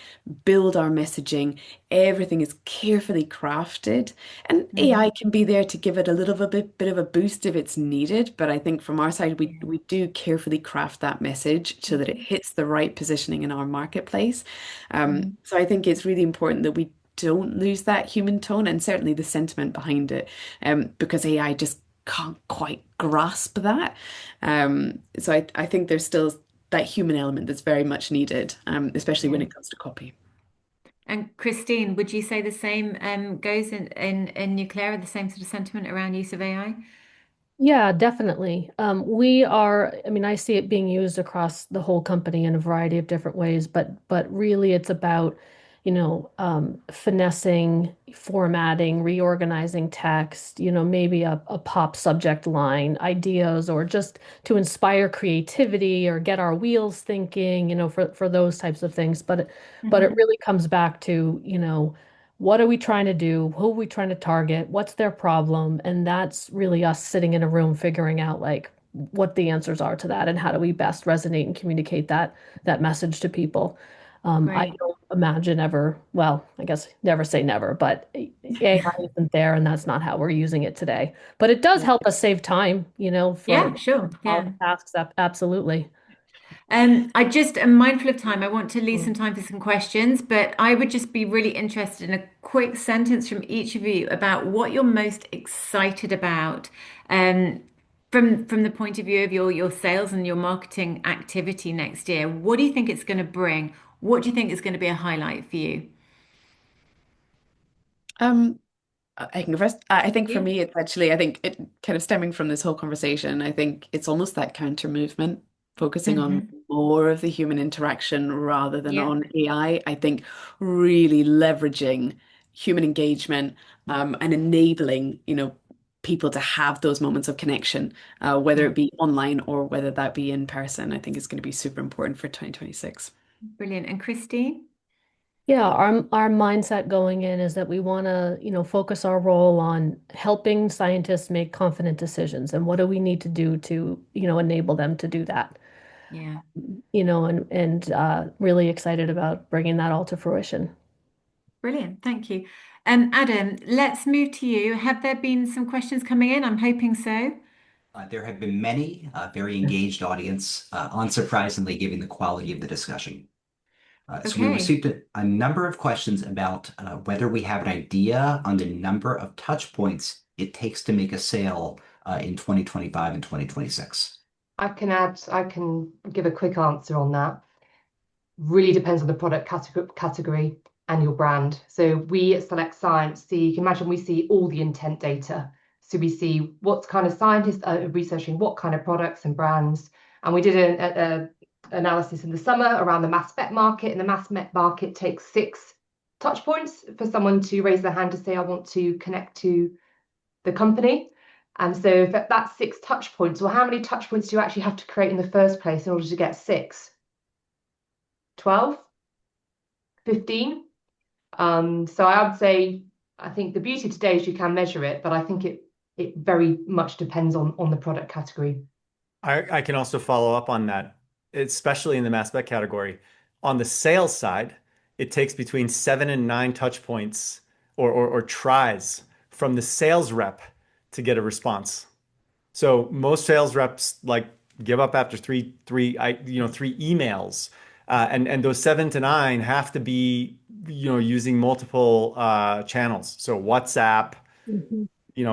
build our messaging. Everything is carefully crafted, and AI can be there to give it a little bit of a boost if it's needed. But I think from our side, we do carefully craft that message so that it hits the right positioning in our marketplace. So I think it's really important that we don't lose that human tone and certainly the sentiment behind it, because AI just can't quite grasp that. So I think there's still that human element that's very much needed, especially when it comes to copy. And Kristine, would you say the same goes in Nuclera, the same sort of sentiment around use of AI? Yeah, definitely. We are, I mean, I see it being used across the whole company in a variety of different ways, but really it's about, finessing, formatting, reorganizing text, maybe a pop subject line, ideas, or just to inspire creativity or get our wheels thinking, for those types of things. But it really comes back to, what are we trying to do? Who are we trying to target? What's their problem? And that's really us sitting in a room figuring out like what the answers are to that and how do we best resonate and communicate that message to people. I Great. don't imagine ever, well, I guess never say never, but AI isn't there and that's not how we're using it today. But it does help us save time, for Yeah, sure. all Yeah. the tasks. Absolutely. I just am mindful of time. I want to leave some time for some questions, but I would just be really interested in a quick sentence from each of you about what you're most excited about, um, from the point of view of your sales and your marketing activity next year. What do you think it's going to bring? What do you think is going to be a highlight for you? Um, I can go first. I think for Yeah. me, it's actually, I think it kind of stemming from this whole conversation, I think it's almost that counter movement, focusing on Hmm. more of the human interaction rather than Yeah. on AI. I think really leveraging human engagement, and enabling, people to have those moments of connection, whether Yeah. it be online or whether that be in person, I think is going to be super important for 2026. Brilliant. And Christine? Yeah, our mindset going in is that we want to, focus our role on helping scientists make confident decisions and what do we need to do to, enable them to do that. Yeah. And really excited about bringing that all to fruition. Brilliant. Thank you. Adam, let's move to you. Have there been some questions coming in? I'm hoping so. There have been many, very engaged audience, unsurprisingly, given the quality of the discussion. So we Okay. received a number of questions about whether we have an idea on the number of touch points it takes to make a sale in 2025 and 2026. I can give a quick answer on that. Really depends on the product category and your brand. So we at Select Science see, you can imagine we see all the intent data. So we see what kind of scientists are researching what kind of products and brands. And we did an analysis in the summer around the mass spec market, and the mass spec market takes 6 touch points for someone to raise their hand to say, I want to connect to the company. And so if that's 6 touch points, well, how many touch points do you actually have to create in the first place in order to get 6? 12? 15. So I would say, I think the beauty today is you can measure it, but I think it very much depends on the product category. I can also follow up on that, especially in the mass spec category. On the sales side, it takes between 7 and 9 touch points or tries from the sales rep to get a response. So most sales reps like give up after three emails, and those 7 to 9 have to be using multiple channels. So WhatsApp, Mhm.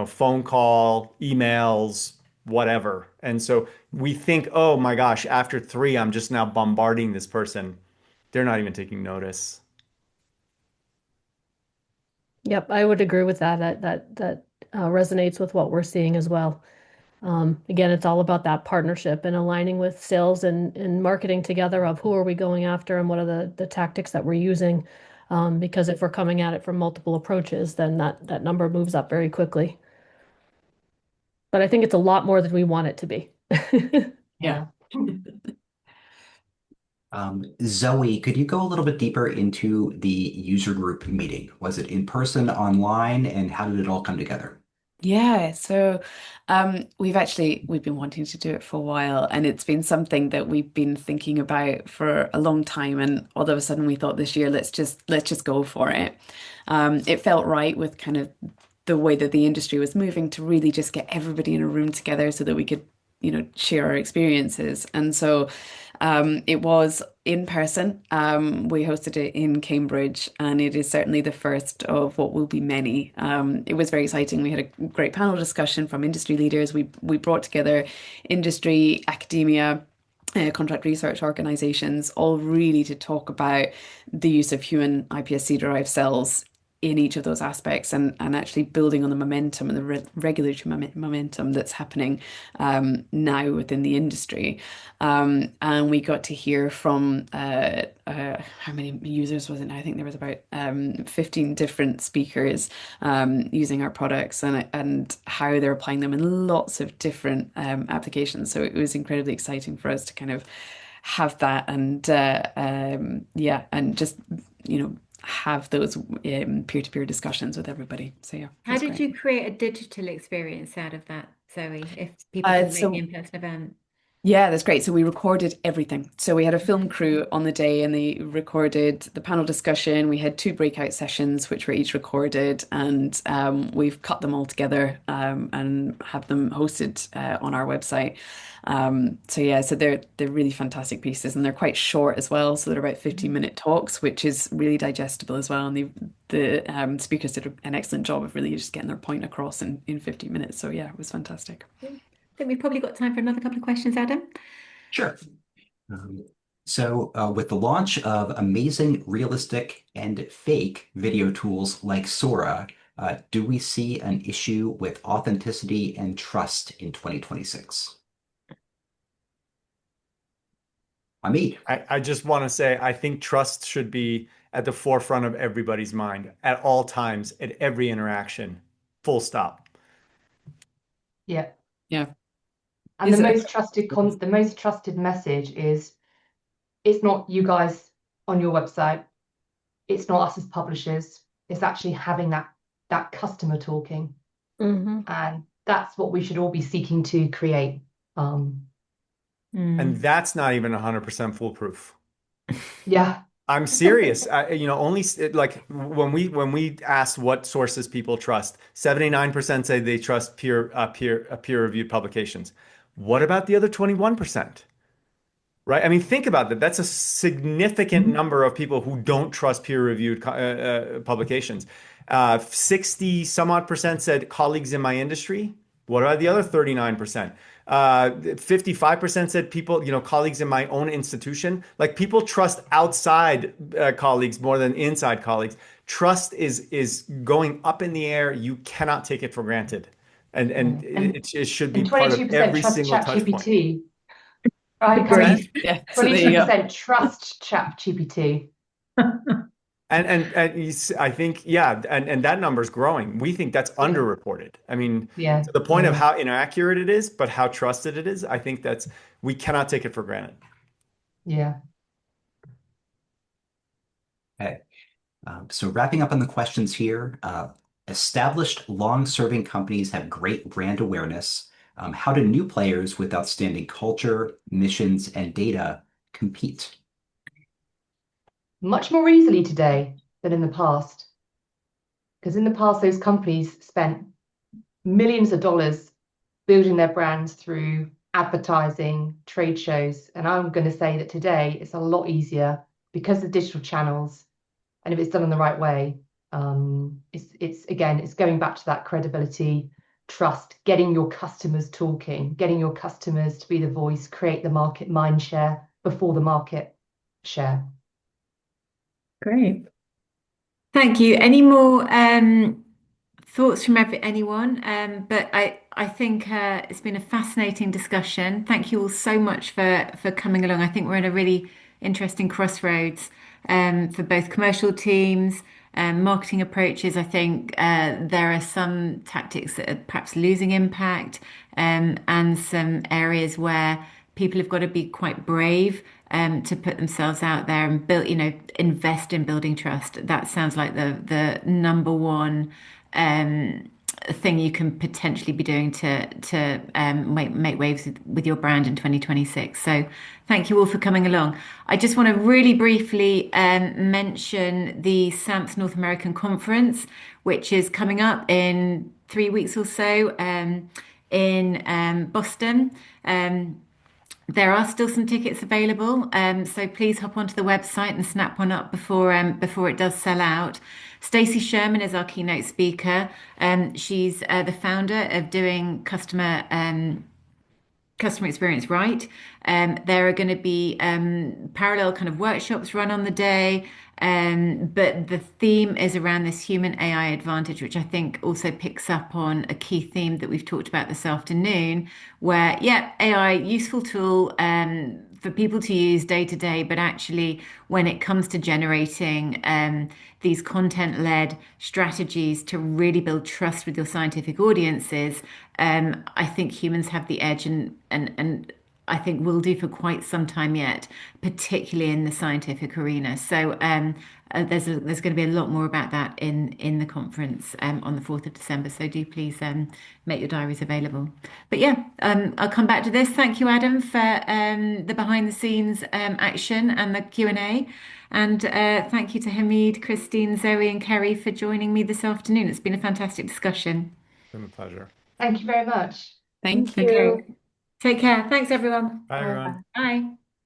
phone call, emails, whatever. And so we think, oh my gosh, after 3, I'm just now bombarding this person. They're not even taking notice. Yep, I would agree with that. That resonates with what we're seeing as well. Again, it's all about that partnership and aligning with sales and marketing together of who are we going after and what are the tactics that we're using. Because if we're coming at it from multiple approaches, then that number moves up very quickly. But I think it's a lot more than we want it to be. Yeah. Yeah. Zoe, could you go a little bit deeper into the user group meeting? Was it in person, online, and how did it all come together? Yeah, so we've been wanting to do it for a while, and it's been something that we've been thinking about for a long time. And all of a sudden, we thought this year, let's just go for it. It felt right with kind of the way that the industry was moving to really just get everybody in a room together so that we could, share our experiences. And so it was in person. We hosted it in Cambridge, and it is certainly the first of what will be many. It was very exciting. We had a great panel discussion from industry leaders. We brought together industry, academia, contract research organizations, all really to talk about the use of human iPSC-derived cells in each of those aspects, and actually building on the momentum and the regulatory momentum that's happening now within the industry. And we got to hear from how many users was it now? I think there was about 15 different speakers using our products, and how they're applying them in lots of different applications. So it was incredibly exciting for us to kind of have that, and yeah, and just have those peer-to-peer discussions with everybody. So yeah, it How was did great. you create a digital experience out of that, Zoe, if people couldn't make the So in-person event? yeah, that's great. So we recorded everything. So we had a film crew on the day, and they recorded the panel discussion. We had two breakout sessions, which were each recorded, and we've cut them all together and have them hosted on our website. So yeah, so they're really fantastic pieces, and they're quite short as well. So they're about 15-minute talks, which is really digestible as well. And the speakers did an excellent job of really just getting their point across in 15 minutes. So yeah, it was fantastic. I think we've probably got time for another couple of questions, Adam. Sure. Um, with the launch of amazing, realistic, and fake video tools like Sora, do we see an issue with authenticity and trust in 2026? Hamid. I just want to say, I think trust should be at the forefront of everybody's mind at all times, at every interaction, full stop. Yeah. Yeah. And Is it? the most trusted message is it's not you guys on your website, it's not us as publishers, it's actually having that customer talking. Hmm. And that's what we should all be seeking to create. And that's not even 100% foolproof. Yeah. I'm serious. Only like when we ask what sources people trust, 79% say they trust peer-reviewed publications. What about the other 21%? Right? I mean, think about that. That's a significant number of people who don't trust peer-reviewed publications. 60 some odd percent said colleagues in my industry. What about the other 39%? 55% said people, colleagues in my own institution. Like people trust outside colleagues more than inside colleagues. Trust is going up in the air. You cannot take it for granted. And Yeah. it should be And part of 22% every trust single touch point. ChatGPT. Right, Great. Hamid? Yeah. So there you go. 22% trust ChatGPT. I think, yeah, and that number's growing. We think that's Yeah. underreported. I mean, Yeah. to the point of Yeah. how inaccurate it is, but how trusted it is, I think we cannot take it for granted. Yeah. Okay. So wrapping up on the questions here, established long-serving companies have great brand awareness. How do new players with outstanding culture, missions, and data compete? Much more easily today than in the past. Because in the past, those companies spent millions of dollars building their brands through advertising, trade shows. And I'm going to say that today it's a lot easier because of digital channels. And if it's done in the right way, it's going back to that credibility, trust, getting your customers talking, getting your customers to be the voice, create the market mind share before the market share. Great. Thank you. Any more thoughts from anyone? But I think it's been a fascinating discussion. Thank you all so much for coming along. I think we're in a really interesting crossroads for both commercial teams, marketing approaches. I think there are some tactics that are perhaps losing impact, and some areas where people have got to be quite brave to put themselves out there and build, invest in building trust. That sounds like the number one thing you can potentially be doing to make waves with your brand in 2026. So thank you all for coming along. I just want to really briefly mention the SAMPS North American Conference, which is coming up in 3 weeks or so in Boston. There are still some tickets available, so please hop onto the website and snap one up before it does sell out. Stacey Sherman is our keynote speaker. She's the founder of Doing Customer Experience Right. There are going to be parallel kind of workshops run on the day, but the theme is around this human AI advantage, which I think also picks up on a key theme that we've talked about this afternoon, where, yeah, AI, useful tool for people to use day to day, but actually when it comes to generating these content-led strategies to really build trust with your scientific audiences, I think humans have the edge and I think will do for quite some time yet, particularly in the scientific arena. So there's going to be a lot more about that in the conference on the 4th of December. So do please make your diaries available. But yeah, I'll come back to this. Thank you, Adam, for the behind the scenes action and the Q&A. And thank you to Hamid, Kristine, Zoe, and Kerry for joining me this afternoon. It's been a fantastic discussion. It's been a pleasure. Thank you very much. Thank you. Okay. Take care. Thanks, everyone. Bye, everyone. Bye.